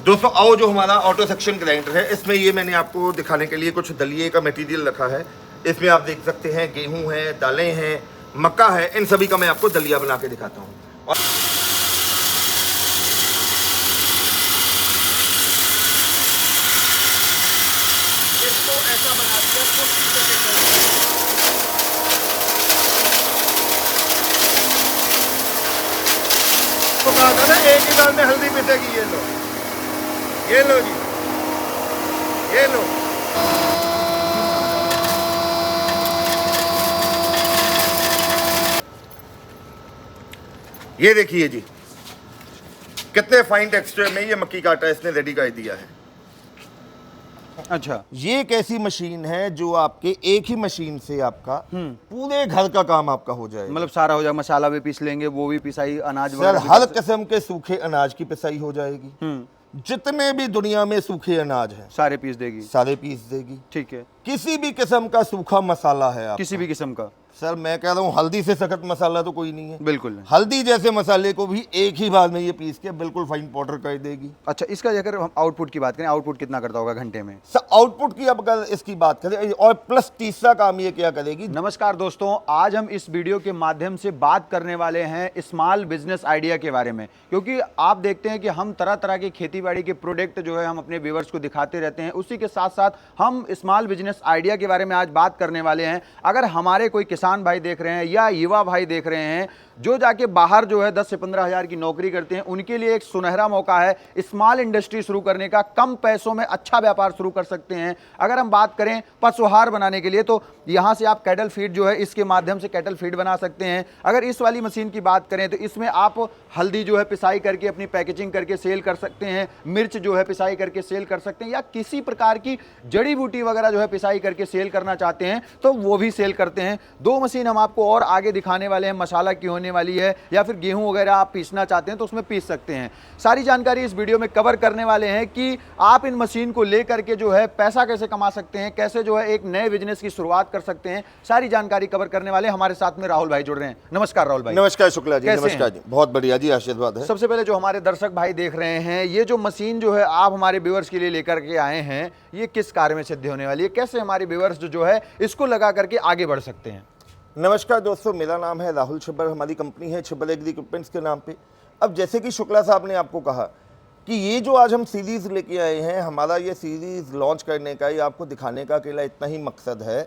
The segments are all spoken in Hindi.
दोस्तों आओ, जो हमारा ऑटो सेक्शन ग्राइंडर है, इसमें ये मैंने आपको दिखाने के लिए कुछ दलिये का मटेरियल रखा है। इसमें आप देख सकते हैं गेहूं है, दालें हैं, मक्का है, इन सभी का मैं आपको दलिया बना के दिखाता हूँ। और इसको ऐसा बना दिया 40 सेकंड में। तो कहा था ना एक ही दाल में हल्दी पिसेगी। ये लो जी, ये लो। ये देखिए जी, कितने फाइन टेक्सचर में ये मक्की का आटा इसने रेडी कर दिया है। अच्छा, ये एक ऐसी मशीन है जो आपके एक ही मशीन से आपका पूरे घर का काम आपका हो जाएगा। मतलब सारा हो जाएगा, मसाला भी पीस लेंगे, वो भी पिसाई, अनाज सर वगैरह हर किस्म के सूखे अनाज की पिसाई हो जाएगी। जितने भी दुनिया में सूखे अनाज हैं सारे पीस देगी। सारे पीस देगी। ठीक है, किसी भी किस्म का सूखा मसाला है आपका। किसी भी किस्म का। सर मैं कह रहा हूँ हल्दी से सख्त मसाला तो कोई नहीं है। बिल्कुल नहीं। हल्दी जैसे मसाले को भी एक ही बार में ये पीस के बिल्कुल फाइन पाउडर कर देगी। अच्छा, इसका अगर हम आउटपुट की बात करें, आउटपुट कितना करता होगा घंटे में? सर आउटपुट की अब अगर इसकी बात करें, और प्लस तीसरा काम ये क्या करेगी। नमस्कार दोस्तों, आज हम इस वीडियो के माध्यम से बात करने वाले हैं स्मॉल बिजनेस आइडिया के बारे में, क्योंकि आप देखते हैं कि हम तरह तरह के खेतीबाड़ी के प्रोडक्ट जो है हम अपने व्यूअर्स को दिखाते रहते हैं। उसी के साथ साथ हम स्मॉल बिजनेस आइडिया के बारे में आज बात करने वाले हैं। अगर हमारे कोई किसान भाई देख रहे हैं या युवा भाई देख रहे हैं जो जाके बाहर जो है 10 से 15 हज़ार की नौकरी करते हैं, उनके लिए एक सुनहरा मौका है स्मॉल इंडस्ट्री शुरू करने का। कम पैसों में अच्छा व्यापार शुरू कर सकते हैं। अगर हम बात करें पशुहार बनाने के लिए, तो यहाँ से आप कैटल फीड जो है इसके माध्यम से कैटल फीड बना सकते हैं। अगर इस वाली मशीन की बात करें तो इसमें आप हल्दी जो है पिसाई करके अपनी पैकेजिंग करके सेल कर सकते हैं, मिर्च जो है पिसाई करके सेल कर सकते हैं, या किसी प्रकार की जड़ी बूटी वगैरह जो है पिसाई करके सेल करना चाहते हैं तो वो भी सेल करते हैं। दो मशीन हम आपको और आगे दिखाने वाले हैं, मसाला की होने वाली है, या फिर गेहूं वगैरह आप पीसना चाहते हैं तो उसमें पीस सकते हैं। सारी जानकारी इस वीडियो में कवर करने वाले हैं कि आप इन मशीन को लेकर के जो है पैसा कैसे कमा सकते हैं, कैसे जो है एक नए बिजनेस की शुरुआत कर सकते हैं। सारी जानकारी कवर करने वाले हमारे साथ में राहुल भाई जुड़ रहे हैं। नमस्कार राहुल भाई। नमस्कार शुक्ला जी। नमस्कार जी, बहुत बढ़िया जी, आशीर्वाद है। सबसे पहले जो हमारे दर्शक भाई देख रहे हैं, ये जो मशीन जो है आप हमारे व्यूअर्स के लिए लेकर के आए हैं, ये किस कार्य में सिद्ध होने वाली है? कैसे हमारे व्यूअर्स जो है इसको लगा करके आगे बढ़ सकते हैं? नमस्कार दोस्तों, मेरा नाम है राहुल छिब्बर, हमारी कंपनी है छिब्बर एग्री इक्विपमेंट्स के नाम पे। अब जैसे कि शुक्ला साहब ने आपको कहा कि ये जो आज हम सीरीज़ लेके आए हैं, हमारा ये सीरीज़ लॉन्च करने का, ये आपको दिखाने का अकेला इतना ही मकसद है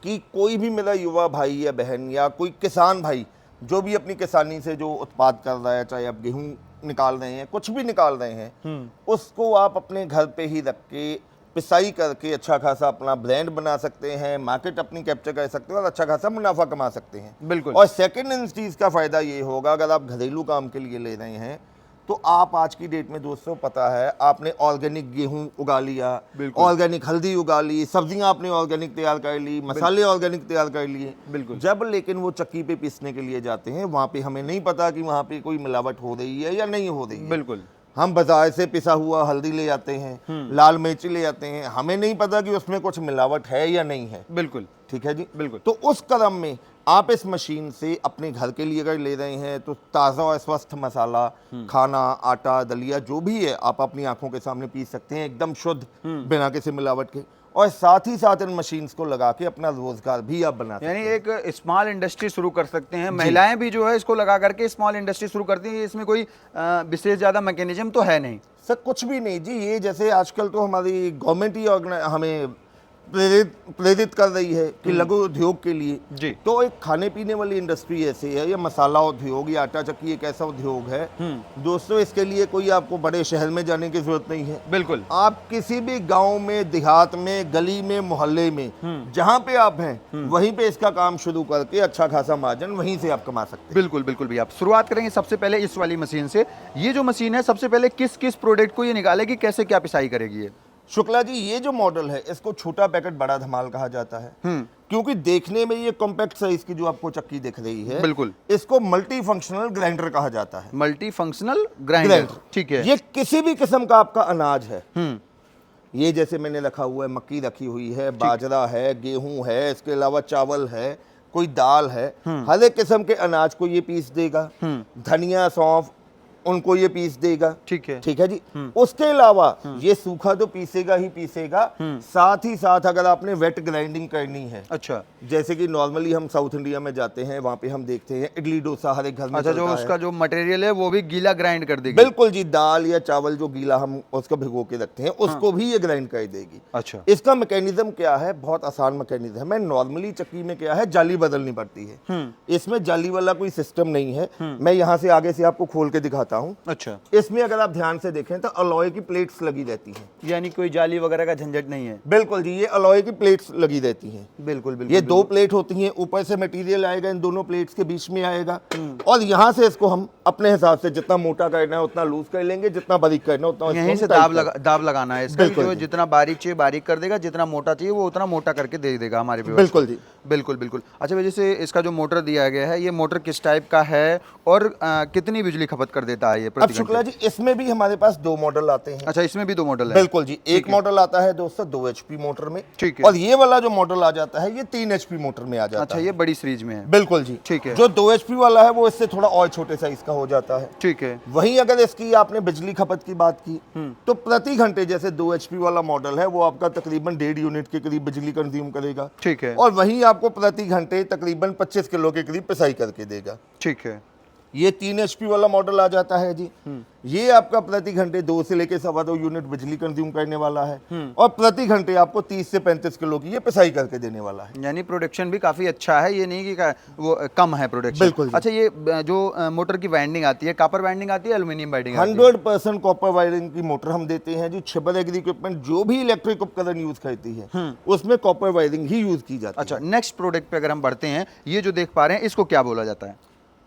कि कोई भी मेरा युवा भाई या बहन या कोई किसान भाई जो भी अपनी किसानी से जो उत्पाद कर रहा है, चाहे आप गेहूँ निकाल रहे हैं, कुछ भी निकाल रहे हैं, उसको आप अपने घर पे ही रख के पिसाई करके अच्छा खासा अपना ब्रांड बना सकते हैं, मार्केट अपनी कैप्चर कर सकते हैं और अच्छा खासा मुनाफा कमा सकते हैं। बिल्कुल। और सेकंड इन चीज़ का फ़ायदा ये होगा, अगर आप घरेलू काम के लिए ले रहे हैं तो आप आज की डेट में दोस्तों पता है आपने ऑर्गेनिक गेहूं उगा लिया, ऑर्गेनिक हल्दी उगा ली, सब्जियां आपने ऑर्गेनिक तैयार कर ली, मसाले ऑर्गेनिक तैयार कर लिए। बिल्कुल। जब लेकिन वो चक्की पे पीसने के लिए जाते हैं, वहाँ पे हमें नहीं पता कि वहाँ पे कोई मिलावट हो रही है या नहीं हो रही है। बिल्कुल। हम बाजार से पिसा हुआ हल्दी ले आते हैं, लाल मिर्ची ले आते हैं, हमें नहीं पता कि उसमें कुछ मिलावट है या नहीं है। बिल्कुल। ठीक है जी, बिल्कुल। तो उस कदम में आप इस मशीन से अपने घर के लिए अगर ले रहे हैं तो ताज़ा और स्वस्थ मसाला, खाना, आटा, दलिया जो भी है आप अपनी आंखों के सामने पीस सकते हैं, एकदम शुद्ध, बिना किसी मिलावट के। और साथ ही साथ इन मशीन्स को लगा के अपना रोजगार भी आप बना सकते हैं। यानी एक स्मॉल इंडस्ट्री शुरू कर सकते हैं। महिलाएं भी जो है इसको लगा करके स्मॉल इंडस्ट्री शुरू करती हैं। इसमें कोई विशेष ज़्यादा मैकेनिज्म तो है नहीं? सर कुछ भी नहीं जी, ये जैसे आजकल तो हमारी गवर्नमेंट ही हमें प्रेरित कर रही है कि लघु उद्योग के लिए जी। तो एक खाने पीने वाली इंडस्ट्री ऐसी है, या मसाला उद्योग या आटा चक्की एक ऐसा उद्योग है दोस्तों, इसके लिए कोई आपको बड़े शहर में जाने की जरूरत नहीं है। बिल्कुल। आप किसी भी गांव में, देहात में, गली में, मोहल्ले में जहां पे आप हैं वहीं पे इसका काम शुरू करके अच्छा खासा मार्जिन वहीं से आप कमा सकते हैं। बिल्कुल बिल्कुल भी। आप शुरुआत करेंगे सबसे पहले इस वाली मशीन से। ये जो मशीन है सबसे पहले किस किस प्रोडक्ट को ये निकालेगी, कैसे क्या पिसाई करेगी ये? शुक्ला जी, ये जो मॉडल है इसको छोटा पैकेट बड़ा धमाल कहा जाता है, क्योंकि देखने में ये कॉम्पैक्ट साइज की जो आपको चक्की दिख रही है, बिल्कुल, इसको मल्टी फंक्शनल ग्राइंडर कहा जाता है। मल्टी फंक्शनल ग्राइंडर, ठीक है। ये किसी भी किस्म का आपका अनाज है, ये जैसे मैंने रखा हुआ है, मक्की रखी हुई है, बाजरा है, गेहूं है, इसके अलावा चावल है, कोई दाल है, हर एक किस्म के अनाज को ये पीस देगा। धनिया, सौंफ, उनको ये पीस देगा। ठीक है। ठीक है जी। उसके अलावा ये सूखा तो पीसेगा ही पीसेगा, साथ ही साथ अगर आपने वेट ग्राइंडिंग करनी है, अच्छा, जैसे कि नॉर्मली हम साउथ इंडिया में जाते हैं, वहां पे हम देखते हैं इडली डोसा हर एक घर में अच्छा, जो चलता है। उसका जो मटेरियल है वो भी गीला ग्राइंड कर देगी। बिल्कुल जी, दाल या चावल जो गीला हम उसको भिगो के रखते हैं उसको भी ये ग्राइंड कर देगी। अच्छा, इसका मैकेनिज्म क्या है, बहुत आसान मैकेनिज्म है। नॉर्मली चक्की में क्या है, जाली बदलनी पड़ती है, इसमें जाली वाला कोई सिस्टम नहीं है। मैं यहाँ से आगे से आपको खोल के दिखाता हूँ। अच्छा, इसमें अगर आप ध्यान से देखें तो अलॉय की प्लेट्स लगी रहती हैं, यानी कोई जाली वगैरह का झंझट नहीं है। बिल्कुल जी, ये अलॉय की प्लेट्स लगी रहती हैं। बिल्कुल बिल्कुल। ये दो प्लेट होती हैं, ऊपर से मटेरियल आएगा, इन दोनों प्लेट्स के बीच में आएगा, और यहाँ से इसको हम अपने हिसाब से जितना मोटा करना है उतना लूज कर लेंगे, जितना बारीक करना है उतना इसको यहीं हम से टाइट दाब लगाना है इसका, बिल्कुल जो जी। जितना बारीक चाहिए बारीक कर देगा, जितना मोटा चाहिए वो उतना मोटा करके दे देगा हमारे viewers बिल्कुल को। जी। बिल्कुल बिल्कुल। अच्छा, वजह से इसका जो मोटर दिया गया है, ये मोटर किस टाइप का है और कितनी बिजली खपत कर देता है ये अब प्रति शुक्ला घंटे? जी, इसमें भी हमारे पास दो मॉडल आते हैं। अच्छा, इसमें भी दो मॉडल है। बिल्कुल जी, एक मॉडल आता है दोस्तों 2 HP मोटर में, ठीक है। और ये वाला जो मॉडल आ जाता है ये 3 HP मोटर में आ जाता अच्छा, है। ये बड़ी सीरीज में है। बिल्कुल जी, ठीक है। जो 2 HP वाला है वो इससे थोड़ा और छोटे साइज का हो जाता है। ठीक है। वहीं अगर इसकी आपने बिजली खपत की बात की तो प्रति घंटे जैसे 2 HP वाला मॉडल है वो आपका तकरीबन 1.5 यूनिट के करीब बिजली कंज्यूम करेगा, ठीक है। और वहीं आपको प्रति घंटे तकरीबन 25 किलो के करीब पिसाई करके देगा। ठीक है। ये 3 HP वाला मॉडल आ जाता है जी, ये आपका प्रति घंटे 2 से लेके 2.25 यूनिट बिजली कंज्यूम करने वाला है, और प्रति घंटे आपको 30 से 35 किलो की ये पिसाई करके देने वाला है। यानी प्रोडक्शन भी काफी अच्छा है, ये नहीं कि वो कम है प्रोडक्शन। बिल्कुल जी। अच्छा, ये जो मोटर की वाइंडिंग आती है, कॉपर वाइंडिंग आती है, एल्यूमिनियम वाइंडिंग आती है? 100% कॉपर वायरिंग की मोटर हम देते हैं जी। छिबर एग्री इक्विपमेंट जो भी इलेक्ट्रिक उपकरण यूज करती है उसमें कॉपर वायरिंग ही यूज की जाती है। अच्छा, नेक्स्ट प्रोडक्ट पे अगर हम बढ़ते हैं, ये जो देख पा रहे हैं इसको क्या बोला जाता है?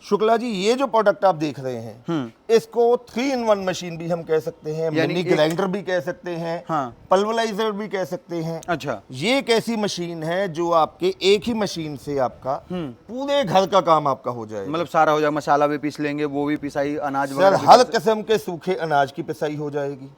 शुक्ला जी, ये जो प्रोडक्ट आप देख रहे हैं इसको 3-in-1 मशीन भी हम कह सकते हैं, यानी मिनी एक- ग्राइंडर भी कह सकते हैं, हाँ। पल्वराइजर भी कह सकते हैं। अच्छा, ये एक ऐसी मशीन है जो आपके एक ही मशीन से आपका पूरे घर का काम आपका हो जाएगा। मतलब सारा हो जाएगा, मसाला भी पीस लेंगे, वो भी पिसाई, अनाज सर, वगैरह भी हर कर किस्म के सूखे अनाज की पिसाई हो जाएगी।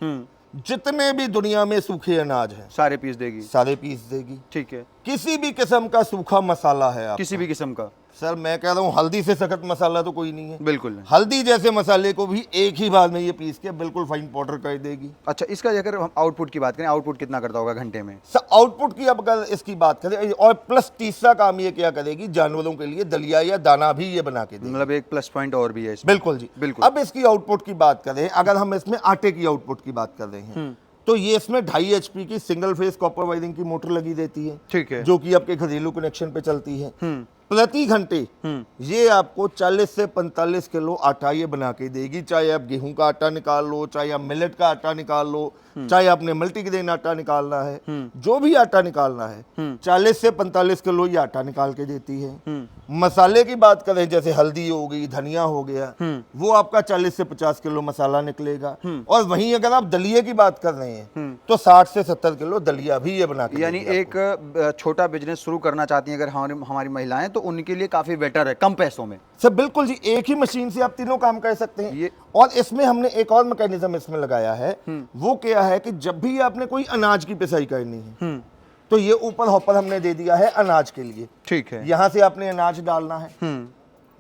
जितने भी दुनिया में सूखे अनाज हैं सारे पीस देगी। सारे पीस देगी। ठीक है। किसी भी किस्म का सूखा मसाला है आपका, किसी भी किस्म का? सर मैं कह रहा हूँ हल्दी से सख्त मसाला तो कोई नहीं है। बिल्कुल नहीं। हल्दी जैसे मसाले को भी एक ही बार में ये पीस के बिल्कुल फाइन पाउडर कर देगी। अच्छा, इसका अगर हम आउटपुट की बात करें, आउटपुट कितना करता होगा घंटे में? सर आउटपुट की अब अगर इसकी बात करें, और प्लस तीसरा काम ये क्या करेगी, जानवरों के लिए दलिया या दाना भी ये बना के देगी। मतलब एक प्लस पॉइंट और भी है इसमें। बिल्कुल जी। बिल्कुल। अब इसकी आउटपुट की बात करें, अगर हम इसमें आटे की आउटपुट की बात कर रहे हैं तो ये इसमें 2.5 HP की सिंगल फेस कॉपर वायरिंग की मोटर लगी रहती है, ठीक है। जो कि आपके घरेलू कनेक्शन पे चलती है। प्रति घंटे ये आपको 40 से 45 किलो आटा ये बना के देगी। चाहे आप गेहूं का आटा निकाल लो, चाहे आप मिलेट का आटा निकाल लो, चाहे आपने मल्टीग्रेन आटा निकालना है, जो भी आटा निकालना है 40 से 45 किलो ये आटा निकाल के देती है। मसाले की बात करें, जैसे हल्दी हो गई, धनिया हो गया, वो आपका 40 से 50 किलो मसाला निकलेगा। और वहीं अगर आप दलिये की बात कर रहे हैं तो 60 से 70 किलो दलिया भी ये बना के यानी देगी आपको। एक छोटा बिजनेस शुरू करना चाहती हैं अगर हमारी महिलाएं, तो उनके लिए काफी बेटर है कम पैसों में। सर बिल्कुल जी, एक ही मशीन से आप तीनों काम कर सकते हैं। ये- और इसमें हमने एक और मैकेनिज्म इसमें लगाया है, वो क्या है कि जब भी आपने कोई अनाज की पिसाई करनी है तो ये ऊपर हॉपर हमने दे दिया है अनाज के लिए। ठीक है। यहाँ से आपने अनाज डालना है,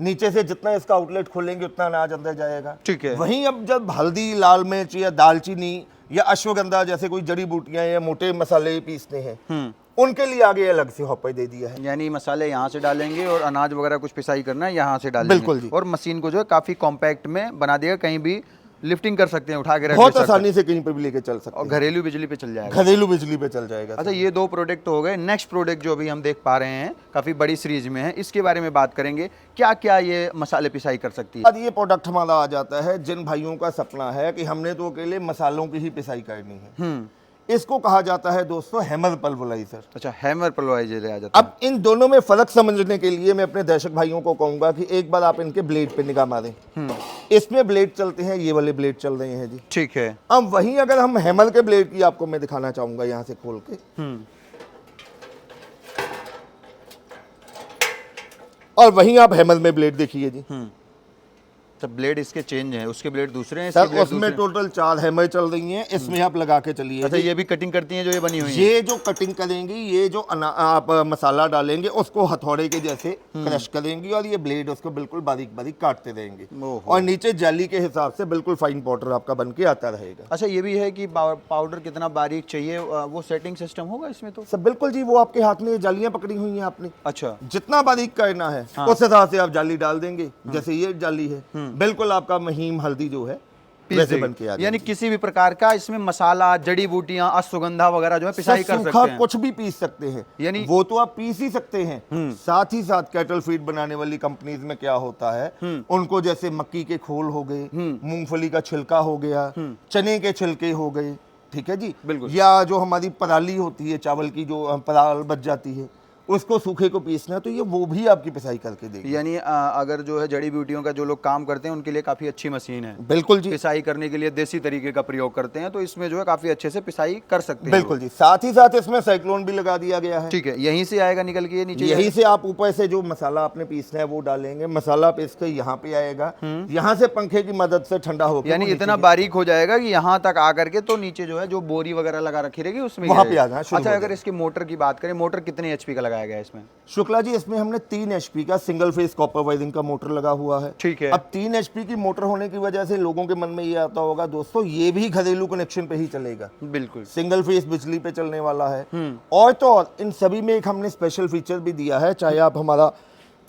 नीचे से जितना इसका आउटलेट खोलेंगे उतना अनाज अंदर जाएगा। ठीक है। वहीं अब जब हल्दी, लाल मिर्च या दालचीनी या अश्वगंधा जैसे कोई जड़ी बूटियां या मोटे मसाले पीसते हैं, उनके लिए आगे अलग से हॉपर दे दिया है। यानी मसाले यहाँ से डालेंगे और अनाज वगैरह कुछ पिसाई करना है यहाँ से डालेंगे। बिल्कुल जी। और मशीन को जो है काफी कॉम्पैक्ट में बना देगा, कहीं भी लिफ्टिंग कर सकते हैं, उठा के रख बहुत दे सकते हैं। आसानी से कहीं पर भी लेके चल सकते और हैं, घरेलू बिजली पे चल जाएगा। घरेलू बिजली पे चल जाएगा। अच्छा, ये दो प्रोडक्ट हो गए। नेक्स्ट प्रोडक्ट जो अभी हम देख पा रहे हैं काफी बड़ी सीरीज में है, इसके बारे में बात करेंगे। क्या क्या ये मसाले पिसाई कर सकती है? बाद ये प्रोडक्ट हमारा आ जाता है जिन भाइयों का सपना है कि हमने तो अकेले मसालों की ही पिसाई करनी है, इसको कहा जाता है दोस्तों हैमर पल्वराइजर। अच्छा, हैमर पल्वराइजर आ जाता है। अब इन दोनों में फर्क समझने के लिए मैं अपने दर्शक भाइयों को कहूंगा कि एक बार आप इनके ब्लेड पे निगाह मारें। इसमें ब्लेड चलते हैं, ये वाले ब्लेड चल रहे हैं जी। ठीक है। अब वहीं अगर हम हैमर के ब्लेड की आपको मैं दिखाना चाहूंगा यहाँ से खोल के, और वहीं आप हैमर में ब्लेड देखिए जी। सब ब्लेड इसके चेंज हैं, उसके ब्लेड दूसरे हैं, सर इसके ब्लेड उसमें दूसरे हैं। टोटल 4 हैमर चल रही हैं, इसमें आप लगा के चलिए। अच्छा, ये भी कटिंग करती हैं जो ये बनी हुई है? ये जो कटिंग करेंगी, ये जो आप मसाला डालेंगे उसको हथौड़े के जैसे क्रश करेंगी और ये ब्लेड उसको बिल्कुल बारीक बारीक काटते रहेंगे ओहो। और नीचे जाली के हिसाब से बिल्कुल फाइन पाउडर आपका बन के आता रहेगा। अच्छा, ये भी है कि पाउडर कितना बारीक चाहिए, वो सेटिंग सिस्टम होगा इसमें तो? सब बिल्कुल जी, वो आपके हाथ में ये जालियां पकड़ी हुई हैं आपने, अच्छा, जितना बारीक करना है उस हिसाब से आप जाली डाल देंगे। जैसे ये जाली है, बिल्कुल आपका महीम हल्दी जो है वैसे बन के आ यानी किसी भी प्रकार का इसमें मसाला, जड़ी बूटियां, अश्वगंधा वगैरह जो है पिसाई कर सकते हैं। कुछ भी पीस सकते हैं, यानी वो तो आप पीस ही सकते हैं। साथ ही साथ कैटल फीड बनाने वाली कंपनीज में क्या होता है, उनको जैसे मक्की के खोल हो गए, मूंगफली का छिलका हो गया, चने के छिलके हो गए, ठीक है जी, बिल्कुल। या जो हमारी पराली होती है चावल की, जो पराल बच जाती है, उसको सूखे को पीसना है तो ये वो भी आपकी पिसाई करके देगी। यानी अगर जो है जड़ी बूटियों का जो लोग काम करते हैं उनके लिए काफ़ी अच्छी मशीन है। बिल्कुल जी, पिसाई करने के लिए देसी तरीके का प्रयोग करते हैं, तो इसमें जो है काफ़ी अच्छे से पिसाई कर सकते हैं। बिल्कुल जी। साथ ही साथ इसमें साइक्लोन भी लगा दिया गया है। ठीक है, यहीं से आएगा निकल के, ये नीचे यहीं से आप ऊपर से जो मसाला आपने पीसना है वो डालेंगे, मसाला पीस के यहाँ पे आएगा, यहाँ से पंखे की मदद से ठंडा होकर यानी इतना बारीक हो जाएगा कि यहाँ तक आकर के तो नीचे जो है जो बोरी वगैरह लगा रखी रहेगी उसमें वहाँ गिरेगा। पे आ जाना शुरू अच्छा, हो अगर इसकी मोटर की बात करें, मोटर कितने HP का लगाया गया है इसमें? शुक्ला जी, इसमें हमने 3 HP का सिंगल फेस कॉपर वायरिंग का मोटर लगा हुआ है। ठीक है। अब 3 HP की मोटर होने की वजह से लोगों के मन में ये आता होगा, दोस्तों ये भी घरेलू कनेक्शन पे ही चलेगा, बिल्कुल सिंगल फेस बिजली पे चलने वाला है। और तो और इन सभी में एक हमने स्पेशल फीचर भी दिया है, चाहे आप हमारा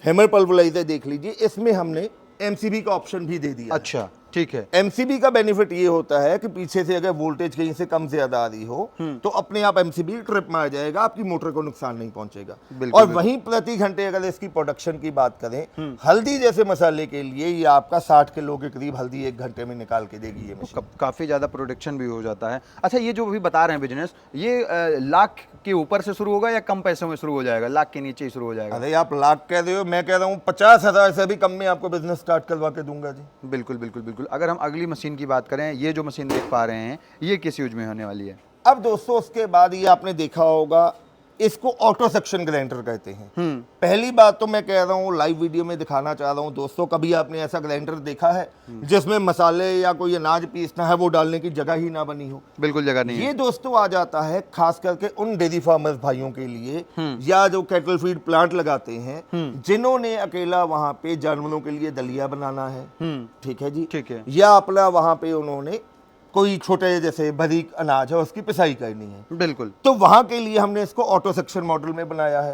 हैमर पल्वराइजर देख लीजिए, इसमें हमने MCB का ऑप्शन भी दे दिया। अच्छा, ठीक है। MCB का बेनिफिट ये होता है कि पीछे से अगर वोल्टेज कहीं से कम ज्यादा आ रही हो तो अपने आप MCB ट्रिप मार जाएगा, आपकी मोटर को नुकसान नहीं पहुंचेगा। बिल्कुल, और वहीं प्रति घंटे अगर इसकी प्रोडक्शन की बात करें, हल्दी जैसे मसाले के लिए ये आपका 60 किलो के करीब हल्दी 1 घंटे में निकाल के देगी ये मशीन। काफ़ी ज़्यादा प्रोडक्शन भी हो जाता है। अच्छा, ये जो अभी बता रहे हैं बिजनेस, ये लाख के ऊपर से शुरू होगा या कम पैसों में शुरू हो जाएगा? लाख के नीचे ही शुरू हो जाएगा? अरे आप लाख कह रहे हो, मैं कह रहा हूँ 50,000 से भी कम में आपको बिजनेस स्टार्ट करवा के दूंगा जी। बिल्कुल बिल्कुल बिल्कुल। अगर हम अगली मशीन की बात करें, ये जो मशीन देख पा रहे हैं, ये किस यूज में होने वाली है? अब दोस्तों उसके बाद ये आपने देखा होगा, इसको ऑटो सेक्शन ग्राइंडर कहते हैं। पहली बात तो मैं कह रहा हूँ, लाइव वीडियो में दिखाना चाह रहा हूँ दोस्तों, कभी आपने ऐसा ग्राइंडर देखा है जिसमें मसाले या कोई अनाज पीसना है वो डालने की जगह ही ना बनी हो? बिल्कुल जगह नहीं है। ये दोस्तों आ जाता है खास करके उन डेयरी फार्मर्स भाइयों के लिए, या जो कैटल फीड प्लांट लगाते हैं, जिन्होंने अकेला वहां पे जानवरों के लिए दलिया बनाना है, ठीक है जी, ठीक है। या अपना वहां पे उन्होंने कोई छोटे जैसे बारीक अनाज है उसकी पिसाई करनी है, बिल्कुल। तो वहां के लिए हमने इसको ऑटो सेक्शन मॉडल में बनाया है।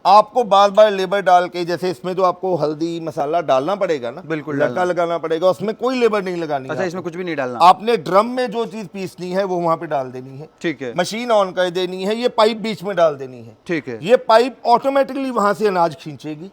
आपको बार बार लेबर डाल के, जैसे इसमें तो आपको हल्दी मसाला डालना पड़ेगा ना, बिल्कुल लड़का लगाना पड़ेगा, उसमें कोई लेबर नहीं लगानी। अच्छा, इसमें कुछ भी नहीं डालना? आपने ड्रम में जो चीज पीसनी है वो वहां पे डाल देनी है, ठीक है। मशीन ऑन कर देनी है, ये पाइप बीच में डाल देनी है, ठीक है। ये पाइप ऑटोमेटिकली वहां से अनाज खींचेगी,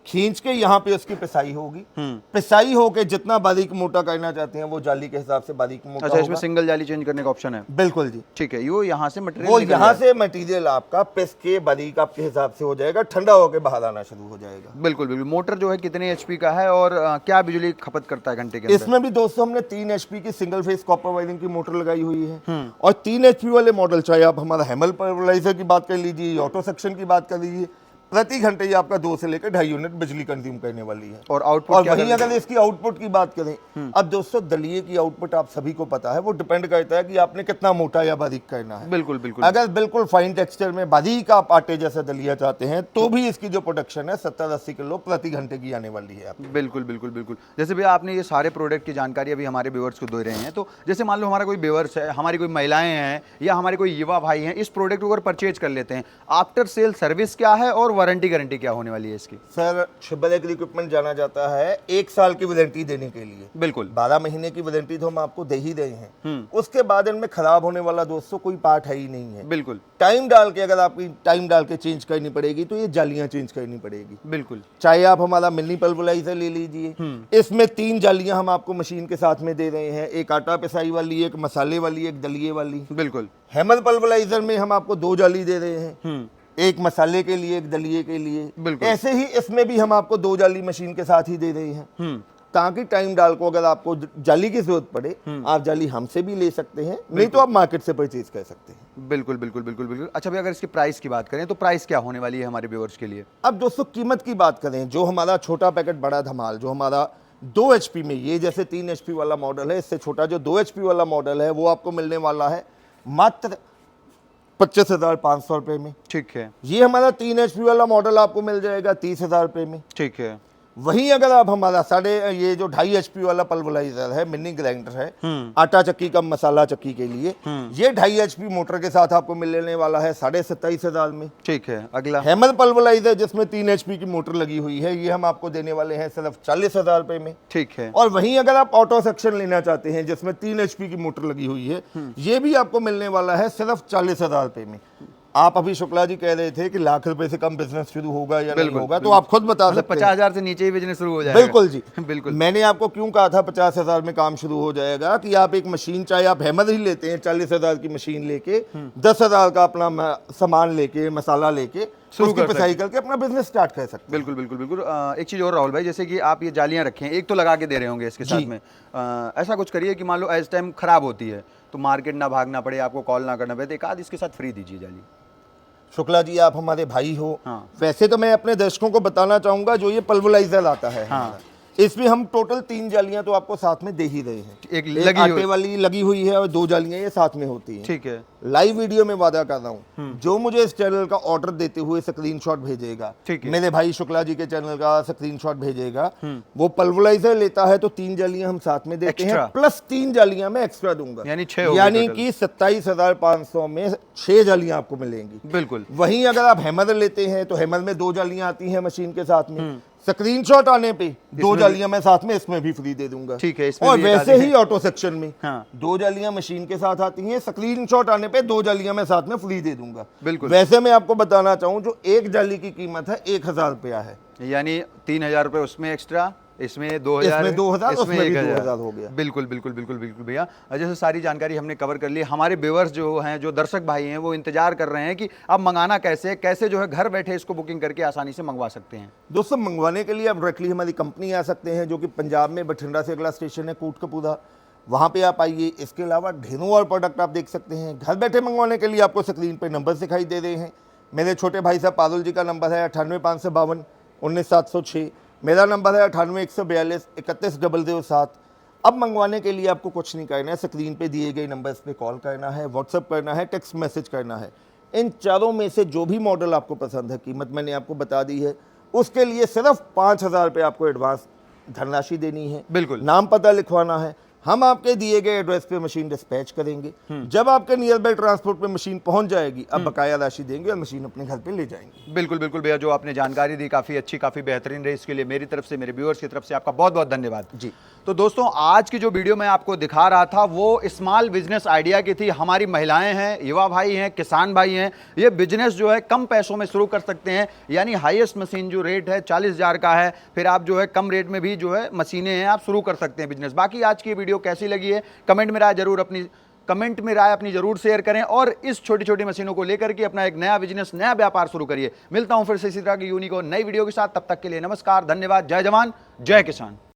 खींच के यहाँ पे उसकी पिसाई होगी, पिसाई होके जितना बारीक मोटा करना चाहते हैं वो जाली के हिसाब से बारीक मोटा अच्छा, इसमें होगा। सिंगल जाली चेंज करने का ऑप्शन है? बिल्कुल जी, ठीक है। यो यहाँ से मटेरियल वो यहाँ से मटेरियल आपका पिस के बारीक आपके हिसाब से हो जाएगा, ठंडा होके बाहर आना शुरू हो जाएगा। बिल्कुल बिल्कुल। मोटर जो है कितने HP का है और क्या बिजली खपत करता है घंटे के अंदर? इसमें भी दोस्तों हमने 3 HP की सिंगल फेस कॉपर वायरिंग की मोटर लगाई हुई है, और 3 HP वाले मॉडल, चाहे आप हमारा हैमर पल्वराइजर की बात कर लीजिए, ऑटो सेक्शन की बात कर लीजिए, प्रति घंटे ये आपका 2 से लेकर 2.5 यूनिट बिजली कंज्यूम करने वाली है। और आउटपुट और क्या वहीं अगर इसकी आउटपुट की बात करें, अब दोस्तों दलिये की आउटपुट आप सभी को पता है, वो डिपेंड करता है कि आपने कितना मोटा या बारीक करना है। बिल्कुल बिल्कुल। अगर बिल्कुल फाइन टेक्सचर में बारीक आप आटे जैसा दलिया चाहते हैं तो भी इसकी जो प्रोडक्शन है 70-80 किलो प्रति घंटे की आने वाली है आपकी। बिल्कुल बिल्कुल बिल्कुल। जैसे भैया आपने ये सारे प्रोडक्ट की जानकारी अभी हमारे व्यूअर्स को दे रहे हैं, तो जैसे मान लो हमारा कोई व्यूअर्स है, हमारी कोई महिलाएं हैं या हमारे कोई युवा भाई हैं, इस प्रोडक्ट को अगर परचेज कर लेते हैं, आफ्टर सेल सर्विस क्या है और वारंटी गारंटी क्या होने वाली है इसकी? सर, छिब्बल एग्री इक्विपमेंट जाना जाता है 1 साल की वारंटी देने के लिए। बिल्कुल। 12 महीने की वारंटी तो हम आपको दे ही रहे हैं, उसके बाद इनमें खराब होने वाला दोस्तों कोई पार्ट है ही नहीं है। बिल्कुल। टाइम डाल के, अगर आपकी टाइम डाल के चेंज करनी पड़ेगी तो ये जालियां चेंज करनी पड़ेगी। बिल्कुल। चाहे आप हमारा मिनी पल्वराइजर ले लीजिए, इसमें 3 जालियां हम आपको मशीन के साथ में दे रहे हैं, एक आटा पिसाई वाली, एक मसाले वाली, एक दलिये वाली। बिल्कुल। हैमर पल्वराइजर में हम आपको 2 जाली दे रहे हैं, एक मसाले के लिए, एक दलिये के लिए। बिल्कुल। ऐसे ही इसमें भी हम आपको 2 जाली मशीन के साथ ही दे रहे हैं, ताकि टाइम डाल को अगर आपको जाली की जरूरत पड़े, आप जाली हमसे भी ले सकते हैं, नहीं तो आप मार्केट से परचेज कर सकते हैं। बिल्कुल बिल्कुल बिल्कुल बिल्कुल। अच्छा भैया, अगर इसकी प्राइस की बात करें तो प्राइस क्या होने वाली है हमारे व्यूअर्स के लिए? अब दोस्तों कीमत की बात करें, जो हमारा छोटा पैकेट बड़ा धमाल, जो हमारा 2 HP में, ये जैसे 3 HP वाला मॉडल है, इससे छोटा जो 2 HP वाला मॉडल है वो आपको मिलने वाला है मात्र 25,500 रुपये में। ठीक है। ये हमारा 3 HP वाला मॉडल आपको मिल जाएगा 30,000 रुपये में। ठीक है। वहीं अगर आप हमारा ये जो 2.5 HP वाला पल्वराइजर है, मिनी ग्राइंडर है, आटा चक्की का मसाला चक्की के लिए, ये 2.5 HP मोटर के साथ आपको मिलने वाला है 27,500 में। ठीक है। अगला हैमर पल्वराइजर जिसमें 3 HP की मोटर लगी हुई है, ये हम आपको देने वाले हैं सिर्फ 40,000 रुपये में। ठीक है। और वहीं अगर आप ऑटो सेक्शन लेना चाहते हैं जिसमें 3 HP की मोटर लगी हुई है, ये भी आपको मिलने वाला है सिर्फ 40,000 रुपये में। आप अभी शुक्ला जी कह रहे थे कि लाख रुपए से कम बिजनेस शुरू होगा या नहीं होगा, तो आप खुद बता सकते हैं। 50,000 से नीचे ही बिजनेस शुरू हो जाएगा। बिल्कुल जी, बिल्कुल। मैंने आपको क्यों कहा था 50,000 में काम शुरू हो जाएगा, कि आप एक मशीन, चाहे आप हैमर ही लेते हैं 40,000 की मशीन लेके, 10,000 का अपना सामान लेके, मसाला लेके, उसकी पिसाई करके अपना बिजनेस स्टार्ट कर सकते हैं। बिल्कुल बिल्कुल बिल्कुल। एक चीज़ और राहुल भाई, जैसे कि आप ये जालियाँ रखें, एक तो लगा के दे रहे होंगे इसके साथ में, ऐसा कुछ करिए कि मान लो एज टाइम खराब होती है तो मार्केट ना भागना पड़े, आपको कॉल ना करना पड़े, तो एक आध इसके साथ फ्री दीजिए जाली। शुक्ला जी आप हमारे भाई हो, वैसे तो मैं अपने दर्शकों को बताना चाहूंगा, जो ये पल्वराइजर आता है इसमें हम टोटल 3 जालियां तो आपको साथ में दे ही रहे हैं। एक आटे वाली लगी हुई है और 2 जालियां ये साथ में होती हैं। ठीक है। लाइव वीडियो में वादा कर रहा हूँ, जो मुझे इस चैनल का ऑर्डर देते हुए स्क्रीनशॉट भेजेगा, मेरे भाई शुक्ला जी के चैनल का स्क्रीनशॉट भेजेगा, वो पल्वराइजर लेता है तो 3 जालियां हम साथ में देते हैं, प्लस 3 जालियां मैं एक्स्ट्रा दूंगा, यानी कि 27,500 में 6 जालियां आपको मिलेंगी। बिल्कुल। वहीं अगर आप हैमर लेते हैं तो हैमर में 2 जालियां आती हैं मशीन के साथ में, स्क्रीनशॉट आने पे 2 जालियां मैं साथ में इसमें भी फ्री दे दूंगा। ठीक है। और वैसे ही ऑटो सेक्शन में 2 जालियां मशीन के साथ आती हैं, स्क्रीनशॉट आने पे 2 जालियां मैं साथ में फ्री दे दूंगा। बिल्कुल। वैसे मैं आपको बताना चाहूं, जो एक जाली की कीमत है 1,000 रुपया है, यानी 3,000 रुपये उसमें एक्स्ट्रा, इसमें 2,000, इसमें 2,000, उसमें भी 2,000 हो गया। बिल्कुल बिल्कुल बिल्कुल बिल्कुल भैया। जैसे सारी जानकारी हमने कवर कर ली, हमारे व्यूअर्स जो हैं, जो दर्शक भाई हैं, वो इंतजार कर रहे हैं कि अब मंगाना कैसे जो है घर बैठे इसको बुकिंग करके आसानी से मंगवा सकते हैं। दोस्तों मंगवाने के लिए आप डायरेक्टली हमारी कंपनी आ सकते हैं, जो कि पंजाब में बठिंडा से अगला स्टेशन है कोटकपूरा, वहाँ पे आप आइए। इसके अलावा ढेरों और प्रोडक्ट आप देख सकते हैं। घर बैठे मंगवाने के लिए आपको स्क्रीन पे नंबर दिखाई दे रहे हैं। मेरे छोटे भाई साहब पारुल जी का नंबर है 98,552 19,706, मेरा नंबर है 98,142 31,007। अब मंगवाने के लिए आपको कुछ नहीं करना है, स्क्रीन पे दिए गए नंबर्स पे कॉल करना है, व्हाट्सअप करना है, टेक्स्ट मैसेज करना है। इन चारों में से जो भी मॉडल आपको पसंद है, कीमत मैंने आपको बता दी है, उसके लिए सिर्फ 5,000 रुपये आपको एडवांस धनराशि देनी है। बिल्कुल। नाम पता लिखवाना है, हम आपके दिए गए एड्रेस पे मशीन डिस्पैच करेंगे। जब आपके नियर बाय ट्रांसपोर्ट पे मशीन पहुंच जाएगी, अब बकाया राशि देंगे और मशीन अपने घर पे ले जाएंगे। बिल्कुल बिल्कुल भैया, जो आपने जानकारी दी काफ़ी अच्छी, काफ़ी बेहतरीन रही। इसके लिए मेरी तरफ से, मेरे व्यूअर्स की तरफ से आपका बहुत बहुत धन्यवाद जी। तो दोस्तों, आज की जो वीडियो मैं आपको दिखा रहा था वो स्मॉल बिजनेस आइडिया की थी। हमारी महिलाएं हैं, युवा भाई हैं, किसान भाई हैं, ये बिजनेस जो है कम पैसों में शुरू कर सकते हैं। यानी हाईएस्ट मशीन जो रेट है 40,000 का है, फिर आप जो है कम रेट में भी जो है मशीनें हैं, आप शुरू कर सकते हैं बिजनेस। बाकी आज की वीडियो कैसी लगी है कमेंट में राय अपनी जरूर शेयर करें, और इस छोटी छोटी मशीनों को लेकर के अपना एक नया बिजनेस, नया व्यापार शुरू करिए। मिलता हूं फिर से इसी तरह की यूनिक और नई वीडियो के साथ, तब तक के लिए नमस्कार, धन्यवाद, जय जवान जय किसान।